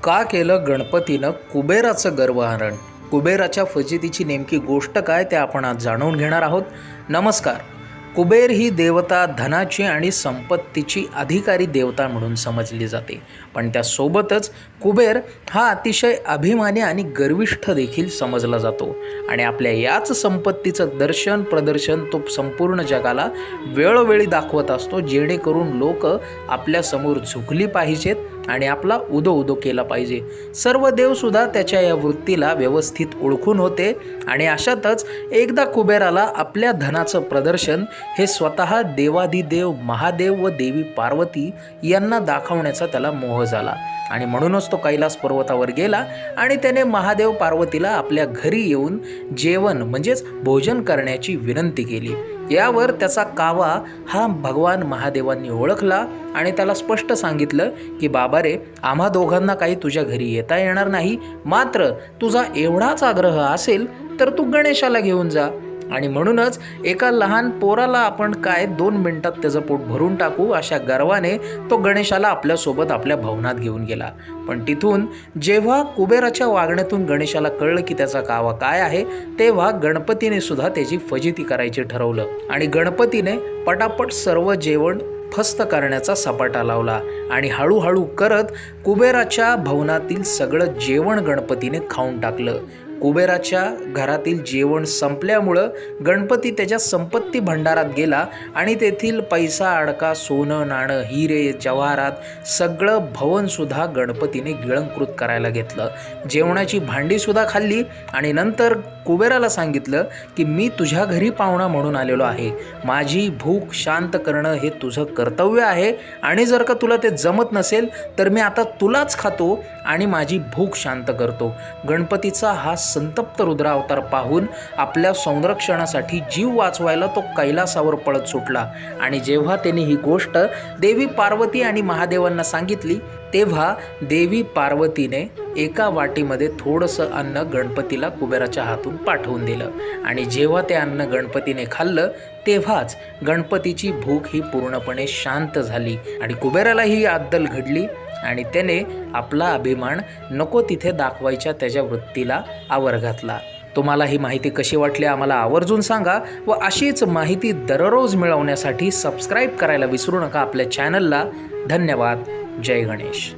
का केलं गणपतीनं कुबेराचं गर्वहरण? कुबेराच्या फजितीची नेमकी गोष्ट काय ते आपण आज जाणून घेणार आहोत. नमस्कार. कुबेर ही देवता धनाची आणि संपत्तीची अधिकारी देवता म्हणून समजली जाते, पण त्यासोबतच कुबेर हा अतिशय अभिमानी आणि गर्विष्ठ देखील समजला जातो आणि आपल्या याच संपत्तीचं प्रदर्शन तो संपूर्ण जगाला वेळोवेळी दाखवत असतो, जेणेकरून लोक आपल्यासमोर झुकली पाहिजेत आणि आपला उदो केला पाहिजे. सर्व देवसुद्धा त्याच्या या वृत्तीला व्यवस्थित ओळखून होते आणि अशातच एकदा कुबेराला आपल्या धनाचं प्रदर्शन हे स्वतः देवाधिदेव महादेव व देवी पार्वती यांना दाखवण्याचा त्याला मोह झाला आणि म्हणूनच तो कैलास पर्वतावर गेला आणि त्याने महादेव पार्वतीला आपल्या घरी येऊन जेवण म्हणजेच भोजन करण्याची विनंती केली. यावर त्याचा कावा हा भगवान महादेवांनी ओळखला आणि त्याला स्पष्ट सांगितलं की बाबा रे, आम्हा दोघांना काही तुझ्या घरी येता येणार नाही, मात्र तुझा एवढाच आग्रह असेल तर तू गणेशाला घेऊन जा. आणि म्हणूनच एका लहान पोराला आपण काय 2 मिनिटात त्याचं पोट भरून टाकू अशा गर्वाने तो गणेशाला आपल्यासोबत आपल्या भवनात घेऊन गेला. पण तिथून जेव्हा कुबेराच्या वागण्यातून गणेशाला कळलं की त्याचा कावा काय आहे, तेव्हा गणपतीने सुद्धा त्याची फजिती करायची ठरवलं आणि गणपतीने पटापट सर्व जेवण फस्त करण्याचा सपाटा लावला आणि हळूहळू करत कुबेराच्या भवनातील सगळं जेवण गणपतीने खाऊन टाकलं. कुबेराच्या घरातील जेवण संपल्यामुळं गणपती त्याच्या संपत्ती भंडारात गेला आणि तेथील पैसा अडका, सोनं नाणं, हिरे जवाहरात सगळं भवनसुद्धा गणपतीने गिळंकृत करायला घेतलं. जेवणाची भांडीसुद्धा खाल्ली आणि नंतर कुबेराला सांगितलं की मी तुझ्या घरी पाहुणा म्हणून आलेलो आहे, माझी भूक शांत करणं हे तुझं कर्तव्य आहे आणि जर का तुला ते जमत नसेल तर मी आता तुलाच खातो आणि माझी भूक शांत करतो. गणपतीचा हा संतप्त रुद्रावतार पाहून आपल्या संरक्षणासाठी जीव वाचवायला तो कैलासावर पळत सुटला आणि जेव्हा त्यांनी ही गोष्ट देवी पार्वती आणि महादेवांना सांगितली, तेव्हा देवी पार्वतीने एका वाटीमध्ये थोडंसं अन्न गणपतीला कुबेराच्या हातून पाठवून दिलं आणि जेव्हा ते अन्न गणपतीने खाल्लं तेव्हाच गणपतीची भूक ही पूर्णपणे शांत झाली आणि कुबेराला ही अद्दल घडली आणि त्याने आपला अभिमान नको तिथे दाखवायच्या त्याच्या वृत्तीला आवर घातला. तुम्हाला ही माहिती कशी वाटली आम्हाला आवर्जून सांगा व अशीच माहिती दररोज मिळवण्यासाठी सबस्क्राईब करायला विसरू नका आपल्या चॅनलला. धन्यवाद. जय गणेश.